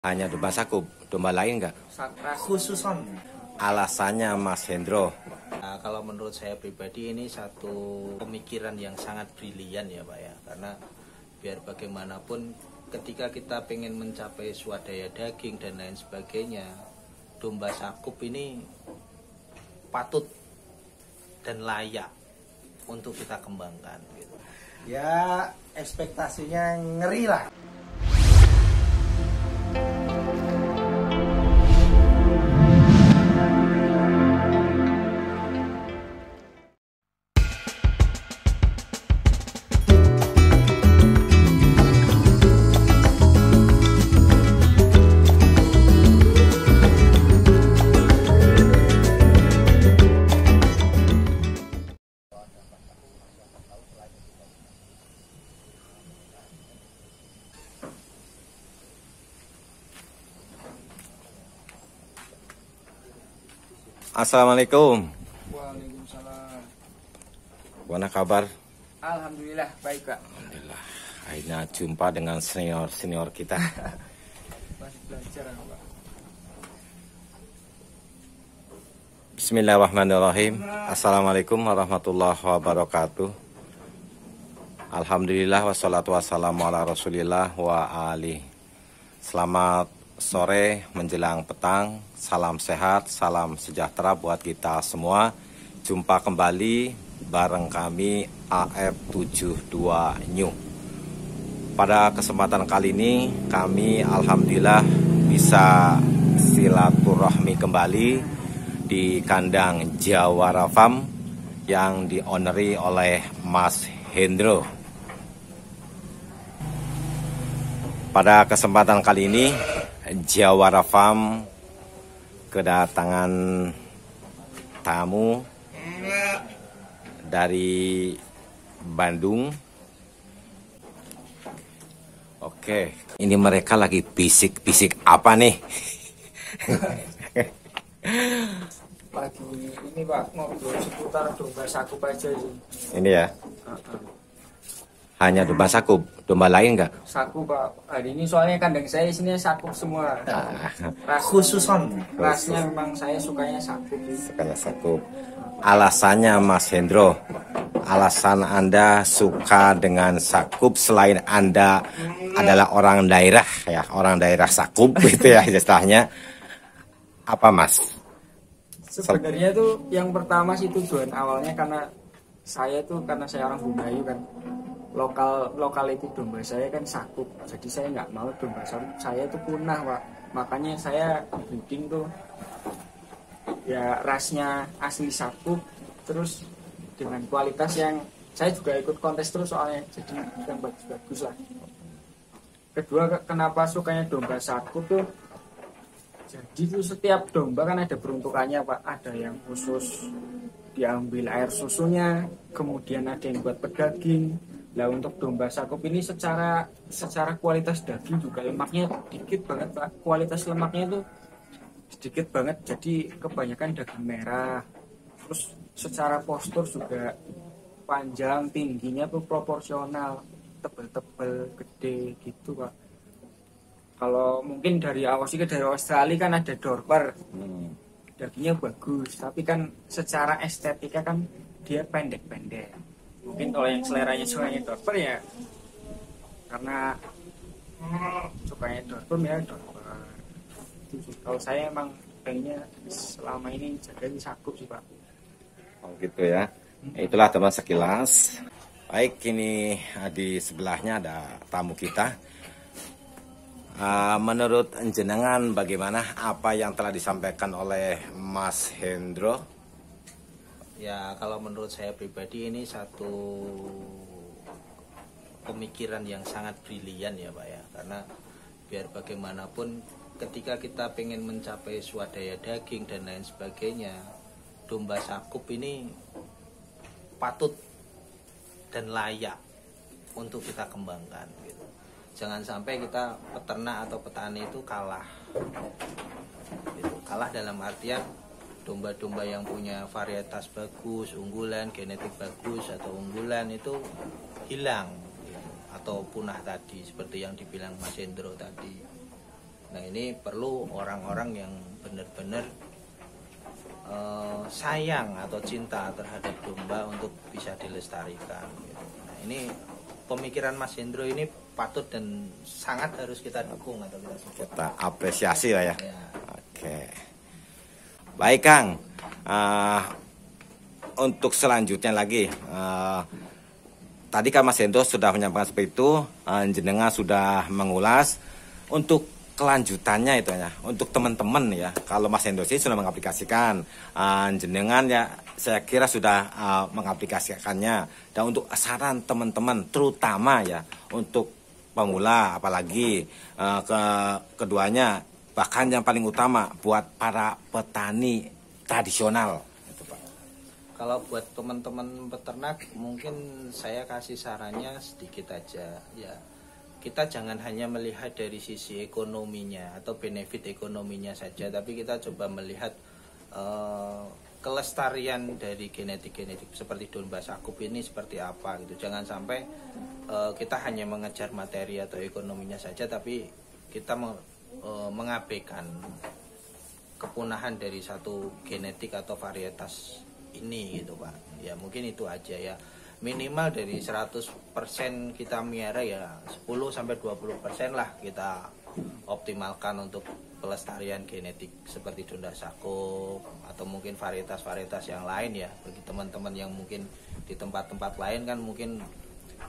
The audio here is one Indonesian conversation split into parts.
Hanya domba sakub, domba lain nggak? Khususon. Alasannya Mas Hendro. Nah, kalau menurut saya pribadi ini satu pemikiran yang sangat brilian ya Pak ya. Karena biar bagaimanapun ketika kita pengen mencapai swadaya daging dan lain sebagainya, domba sakub ini patut dan layak untuk kita kembangkan gitu. Ya ekspektasinya ngeri lah. Assalamualaikum. Waalaikumsalam. Gimana kabar? Alhamdulillah baik Kak. Alhamdulillah. Akhirnya jumpa dengan senior kita. Masih belajar Pak. Bismillahirrahmanirrahim. Assalamualaikum warahmatullahi wabarakatuh. Alhamdulillah wassalatu wassalamu ala rasulillah wa alihi. Selamat sore menjelang petang. Salam sehat, salam sejahtera buat kita semua. Jumpa kembali bareng kami AF72 New. Pada kesempatan kali ini kami alhamdulillah bisa silaturahmi kembali di kandang Jawara Farm yang dioneri oleh Mas Hendro. Pada kesempatan kali ini Jawara Farm kedatangan tamu dari Bandung. Oke, ini mereka lagi bisik-bisik apa nih? Lagi ini Pak ngobrol seputar domba sakub aja sih. Ini ya, hanya domba sakub, domba lain nggak? Sakub Pak. Hari ini soalnya kandang saya isinya sakub semua. Khususon. Rasnya memang saya sukanya sakub. Sukanya sakub. Alasannya Mas Hendro, alasan Anda suka dengan sakub selain Anda adalah orang daerah ya, orang daerah sakub gitu ya istilahnya. Apa Mas? Sebenarnya tuh yang pertama sih tujuan awalnya karena saya orang Bumayu kan. Lokal itu domba saya kan sakub, jadi saya nggak mau domba sakub saya itu punah Pak. Makanya saya breeding tuh ya rasnya asli sakub, terus dengan kualitas yang saya juga ikut kontes terus soalnya, jadi yang bagus-bagus lah. Kedua, kenapa sukanya domba sakub tuh, jadi tuh setiap domba kan ada peruntukannya Pak. Ada yang khusus diambil air susunya, kemudian ada yang buat pedaging. Lah untuk domba sakub ini secara kualitas daging juga lemaknya dikit banget Pak. Kualitas lemaknya itu sedikit banget, jadi kebanyakan daging merah. Terus secara postur juga panjang, tingginya tuh proporsional, tebel-tebel, gede gitu Pak. Kalau mungkin dari Australia kan ada Dorper, dagingnya bagus, tapi kan secara estetika kan dia pendek-pendek. Mungkin kalau yang sukanya Dorper ya karena sukanya Dorper ya Dorper. Kalau saya emang pengennya selama ini jadi sakub sih Pak. Oh gitu ya. Itulah teman sekilas. Baik, ini di sebelahnya ada tamu kita. Menurut jenengan bagaimana apa yang telah disampaikan oleh Mas Hendro? Ya kalau menurut saya pribadi ini satu pemikiran yang sangat brilian ya Pak ya. Karena biar bagaimanapun ketika kita pengen mencapai swadaya daging dan lain sebagainya, domba sakub ini patut dan layak untuk kita kembangkan gitu. Jangan sampai kita peternak atau petani itu kalah gitu. Kalah dalam artian domba-domba yang punya varietas bagus, unggulan, genetik bagus atau unggulan itu hilang gitu. Atau punah tadi seperti yang dibilang Mas Hendro tadi. Nah ini perlu orang-orang yang benar-benar sayang atau cinta terhadap domba untuk bisa dilestarikan gitu. Nah ini pemikiran Mas Hendro ini patut dan sangat harus kita dukung atau kita support. Kita apresiasi lah ya. Ya. Oke. Baik Kang. Untuk selanjutnya lagi, tadi kan Mas Hendro sudah menyampaikan seperti itu, jenengan sudah mengulas. Untuk kelanjutannya itu ya, untuk teman-teman ya, kalau Mas Hendro sih sudah mengaplikasikan, jenengan ya saya kira sudah mengaplikasikannya. Dan untuk saran teman-teman, terutama ya untuk pemula, apalagi keduanya, bahkan yang paling utama buat para petani tradisional. Itu, Pak. Kalau buat teman-teman peternak, mungkin saya kasih sarannya sedikit aja ya. Kita jangan hanya melihat dari sisi ekonominya atau benefit ekonominya saja, tapi kita coba melihat kelestarian dari genetik-genetik seperti domba sakup ini seperti apa gitu. Jangan sampai kita hanya mengejar materi atau ekonominya saja, tapi kita mengabaikan kepunahan dari satu genetik atau varietas ini gitu Pak. Ya mungkin itu aja ya. Minimal dari 100% kita miara ya 10-20% lah kita optimalkan untuk pelestarian genetik seperti domba sakup atau mungkin varietas-varietas yang lain ya. Bagi teman-teman yang mungkin di tempat-tempat lain kan mungkin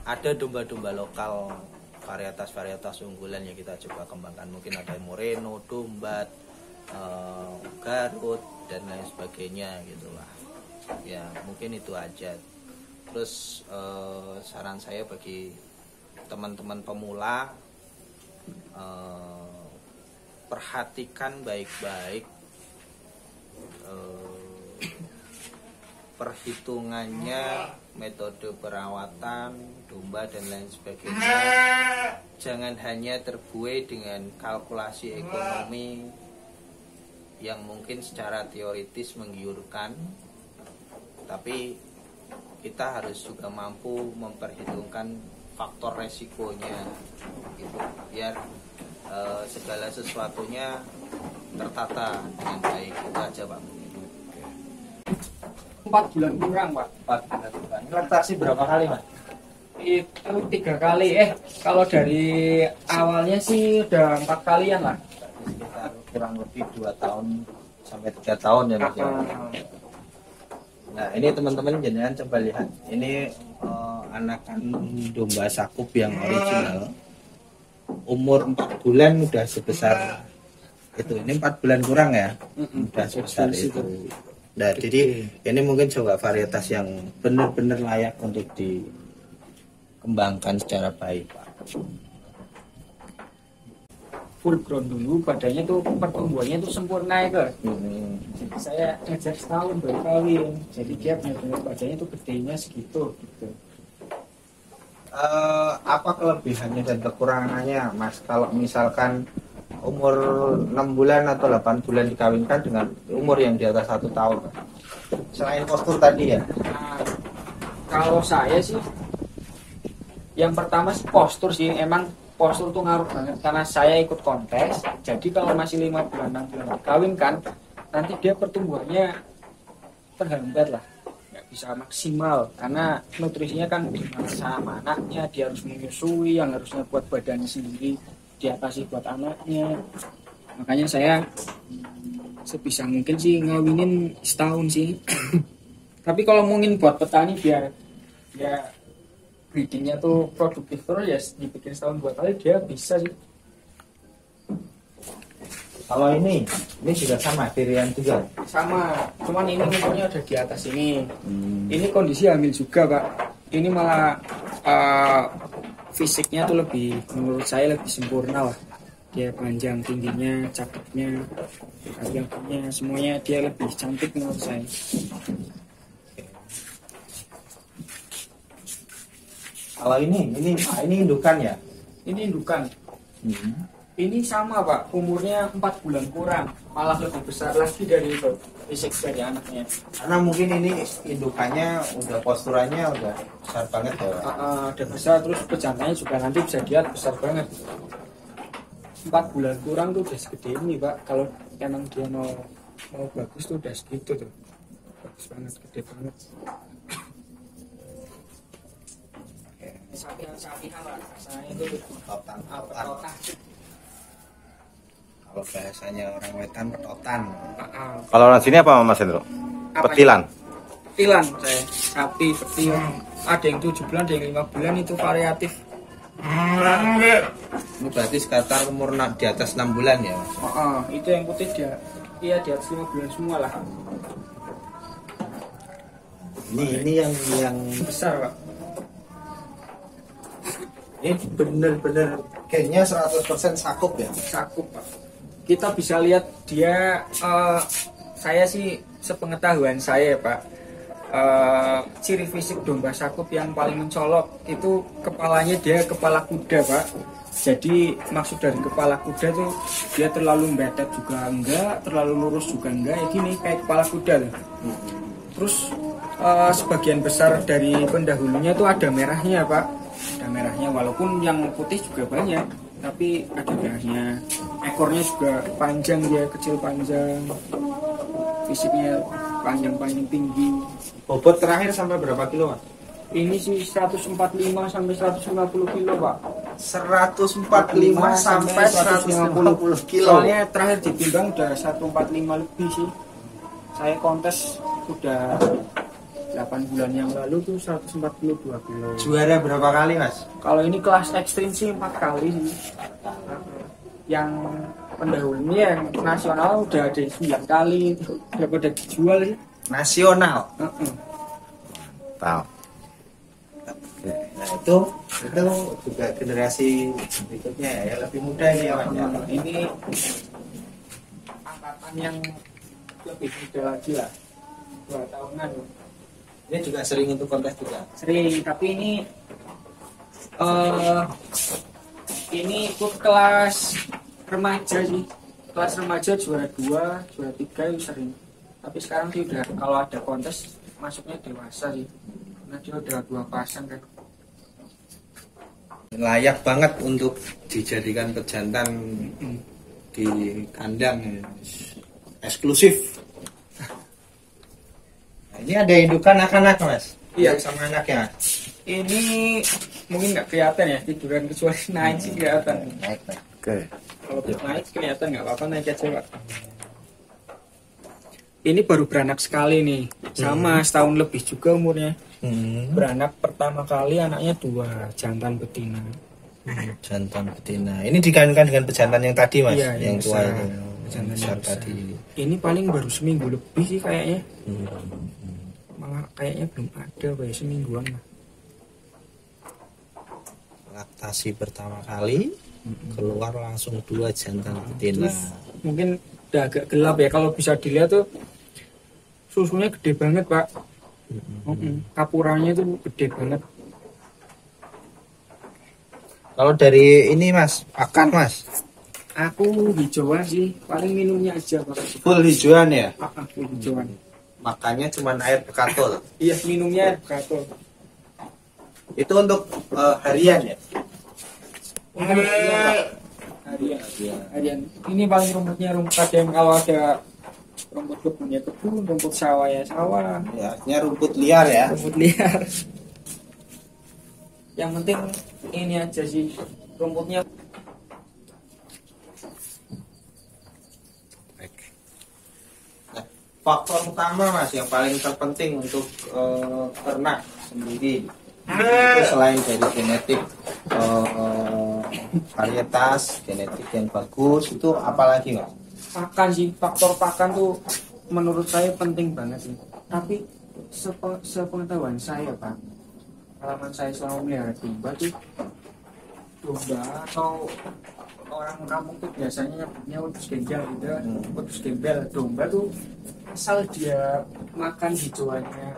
ada domba-domba lokal, varietas-varietas unggulan yang kita coba kembangkan. Mungkin ada Moreno, Dombat, Garut dan lain sebagainya gitu lah. Ya mungkin itu aja. Terus saran saya bagi teman-teman pemula, perhatikan baik-baik perhitungannya, metode perawatan domba dan lain sebagainya. Jangan hanya terbuai dengan kalkulasi ekonomi yang mungkin secara teoritis menggiurkan, tapi kita harus juga mampu memperhitungkan faktor resikonya gitu, biar segala sesuatunya tertata dengan baik. Itu aja Pak. 4 bulan kurang Pak. 4 bulan kurang. Laktasi berapa kali Mas? Itu 3 kali. Kalau dari awalnya sih udah 4 kalian lah. Sekitar kurang lebih 2 tahun sampai 3 tahun ya Mas. Nah ini teman-teman jangan coba lihat, ini anakan domba sakup yang original, umur 4 bulan udah sebesar itu. Ini 4 bulan kurang ya, udah sebesar itu. Nah jadi ini mungkin coba varietas yang benar-benar layak untuk dikembangkan secara baik Pak. Full grown dulu, badannya tuh pertumbuhannya tuh sempurna itu. Jadi saya ngajar setahun baru kawin, jadi dia benar-benar badannya tuh gedenya segitu gitu. Apa kelebihannya dan kekurangannya Mas kalau misalkan umur 6 bulan atau 8 bulan dikawinkan dengan umur yang di atas 1 tahun? Selain postur tadi ya. Nah, kalau saya sih yang pertama sih postur sih, emang postur tuh ngaruh banget karena saya ikut kontes. Jadi kalau masih 5 bulan 6 bulan dikawinkan, nanti dia pertumbuhannya terhambat lah, nggak bisa maksimal karena nutrisinya kan sama anaknya, dia harus menyusui yang harusnya buat badannya sendiri dia kasih buat anaknya. Makanya saya sebisa mungkin sih ngawinin setahun sih. Tapi kalau mungkin buat petani biar ya breedingnya tuh produktif terus ya dibikin setahun 2 kali dia bisa sih. Kalau ini juga sama, Tyrian juga. Sama, cuman ini umurnya udah di atas ini. Ini kondisi hamil juga Pak. Ini malah fisiknya tuh lebih, menurut saya lebih sempurna lah. Dia panjang tingginya, cakepnya, kakinya, semuanya dia lebih cantik menurut saya. Kalau ini indukan ya? Ini indukan. Ini sama Pak, umurnya 4 bulan kurang, malah lebih besar lagi dari itu fisik dari anaknya. Karena mungkin ini indukannya udah posturannya udah besar banget ya Pak? Udah besar, terus pejantannya juga nanti bisa dilihat besar banget. 4 bulan kurang tuh udah segede ini Pak. Kalau emang dia mau bagus tuh udah segitu tuh, bagus banget, gede banget. Sapi lah rasanya itu Petotan. petotan. Kalau bahasanya orang wetan petotan. Kalau orang sini apa Mas Hendro? Apa? Petilan. Petilan saya, sapi petil. Ada yang 7 bulan, ada yang 5 bulan, itu variatif. Ini berarti sekitar umur di atas 6 bulan ya Mas? Itu yang putih dia, iya di atas 5 bulan semua lah. Ini yang Besar Pak. ini bener-bener kayaknya 100% sakup ya. Sakup Pak. Kita bisa lihat dia, saya sih sepengetahuan saya Pak, ciri fisik domba sakup yang paling mencolok itu kepalanya, dia kepala kuda Pak. Jadi maksud dari kepala kuda tuh dia terlalu mepet juga enggak, terlalu lurus juga enggak, ya gini kayak kepala kuda loh. Terus sebagian besar dari pendahulunya tuh ada merahnya Pak, ada merahnya, walaupun yang putih juga banyak tapi ada merahnya. Ekornya juga panjang, dia kecil panjang, fisiknya panjang tinggi. Bobot terakhir sampai berapa kilo Mas? Ini sih 145 sampai 150 kilo Pak. 145 sampai 150 kilo. Soalnya terakhir ditimbang udah 145 lebih sih. Saya kontes udah 8 bulan yang lalu tuh 142 kilo. Juara berapa kali Mas? Kalau ini kelas ekstrim sih 4 kali sih. Yang pendahulunya yang nasional udah ada 9 kali, udah pada dijual sih. Nasional. Tahu. Nah itu juga generasi berikutnya ya, lebih muda ini ya Mas ya. Ini angkatan yang lebih muda lagi lah, 2 tahunan. Ini juga sering untuk kontes juga. Sering, tapi ini ikut kelas remaja sih. Kelas remaja juara 2, juara 3 itu sering. Tapi sekarang sih udah kalau ada kontes masuknya dewasa sih. Karena dia udah 2 pasang kan. Layak banget untuk dijadikan pejantan di kandang, eksklusif. Nah, ini ada indukan anak-anak Mas? Iya. Sama anaknya. Ini mungkin nggak kelihatan ya tiduran, kecuali naik sih kelihatan. Naik. Oke. Kalau naik kelihatan nggak apa-apa, naik aja Pak. Ini baru beranak sekali nih, sama setahun lebih juga umurnya. Beranak pertama kali anaknya 2 jantan betina. Jantan betina. Ini digabungkan dengan pejantan yang tadi Mas, Iya, yang tua besar. itu. Pejantan Besar yang besar. tadi. Ini paling baru seminggu lebih sih kayaknya. Malah kayaknya belum ada kayak semingguan lah. Laktasi pertama kali keluar langsung 2 jantan betina. Terus mungkin udah agak gelap ya, kalau bisa dilihat tuh susunya gede banget Pak. Kapurannya tuh gede banget. Kalau dari ini Mas, pakan Mas, Aku hijauan sih, paling minumnya aja Pak. full hijauan ya? Aku hijauan. Makannya cuma air bekatul. Iya, minumnya bekatul. Itu untuk harian ya? Harian. Ini paling rumputnya rumput, ada yang kalau ada rumput kebunnya kebun, rumput sawah ya sawah, Ya, artinya rumput liar ya. rumput liar. Yang penting ini aja sih, rumputnya. Nah, faktor utama Mas yang paling terpenting untuk ternak sendiri itu selain dari genetik, varietas genetik yang bagus, itu apalagi Mas? Pakan sih, faktor pakan tuh menurut saya penting banget sih. Tapi sepengetahuan saya Pak, pengalaman saya selama melihara domba tuh, domba atau orang kampung tuh biasanya nyebutnya wedus gembel gitu, wedus gembel. Domba tuh asal dia makan hijauannya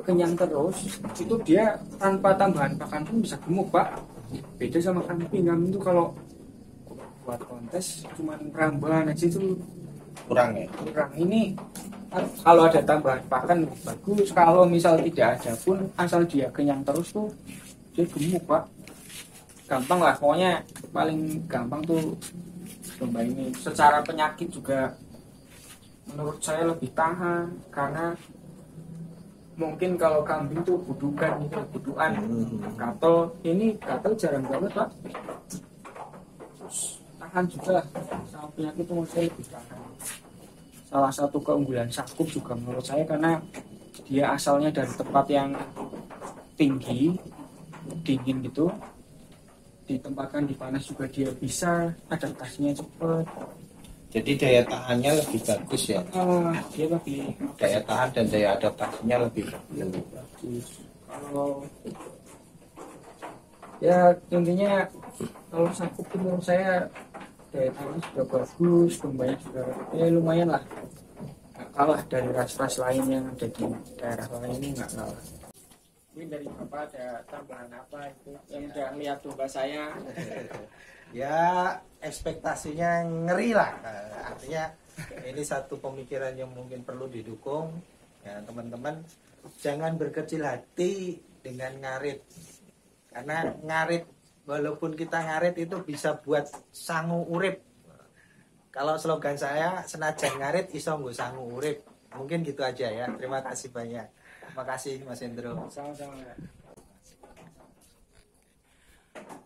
kenyang terus, itu dia tanpa tambahan pakan pun bisa gemuk Pak. Beda sama kambing. Kambing tuh kalau buat kontes cuman perambahan aja itu Kurang ya? kurang. Ini kalau ada tambahan pakan lebih bagus. Kalau misal tidak ada pun asal dia kenyang terus tuh dia gemuk Pak. gampang lah, pokoknya paling gampang tuh domba ini. Secara penyakit juga menurut saya lebih tahan, karena mungkin kalau kambing tuh budukan gitu, buduan, gatel. Ini gatel jarang banget pak. Terus tahan juga sama penyakit itu, menurut saya lebih tahan. Salah satu keunggulan Sakup juga menurut saya karena dia asalnya dari tempat yang tinggi, dingin gitu, ditempatkan di panas juga dia bisa, adaptasinya cepat. Jadi daya tahannya lebih bagus ya. Dia lebih Daya tahan dan daya adaptasinya lebih bagus. Kalau ya intinya kalau Sakup itu menurut saya daya tahan juga bagus, dombanya juga ya lumayan lah, nggak kalah dari ras-ras lain yang ada di daerah lain, ini nggak kalah. Mungkin dari Bapak ada tambahan apa itu yang udah lihat domba saya? ya ekspektasinya ngeri lah. Artinya ini satu pemikiran yang mungkin perlu didukung ya teman-teman. Jangan berkecil hati dengan ngarit, karena ngarit walaupun kita ngarit itu bisa buat sangu urip. Kalau slogan saya, senajan ngarit iso nggo sangu urip. Mungkin gitu aja ya. Terima kasih banyak. Terima kasih Mas Hendro. Sama-sama.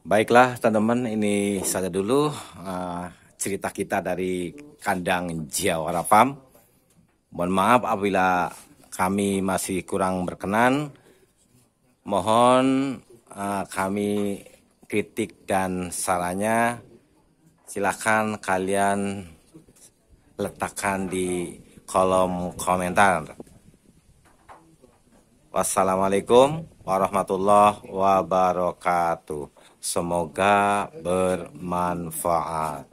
Baiklah teman-teman, ini saja dulu cerita kita dari kandang Jawara Farm. Mohon maaf apabila kami masih kurang berkenan. Mohon kami kritik dan sarannya silakan kalian letakkan di kolom komentar. Wassalamualaikum warahmatullahi wabarakatuh. Semoga bermanfaat.